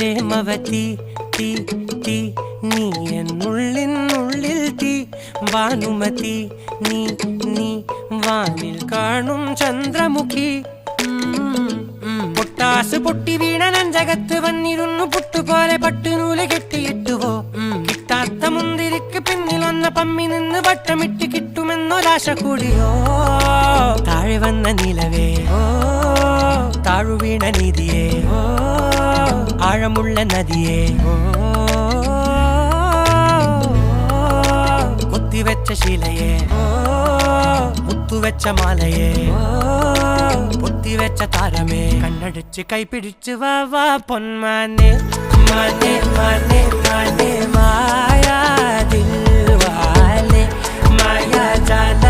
പ്രേമവതി തീ തീ നീ എന്നുള്ളിൽ തീ ഭാനുമതി നീ നീ വാനിൽ കാണും ചന്ദ്രമുഖി പൊട്ടാസ് പൊട്ടി വീണ നെഞ്ചകത്ത് വന്നിരുന്നു പുട്ടുപോലെ പട്ടുനൂല് കെട്ടിയിട്ടുവോ കിട്ടാത്ത മുന്തിരിക്ക് പിന്നിൽ വന്ന പമ്മി നിന്ന് വട്ടമിട്ട് കിട്ടുമെന്നൊരാശ കൂടിയോ താഴെ വന്ന നിലവേ താഴു വീണ നിധിയേ ആഴമുള്ള നദിയേ കൊത്തിവെച്ച ശിലയേ മുത്തുവെച്ച മാലയേ പൊത്തിവെച്ച താരമേ കണ്ണടിച്ച് കൈപിടിച്ച് വാ വാ പൊന്മാനെ മാനെ മാനെ മാനെ മായാ ദിൽവാലെ മായാ ജാല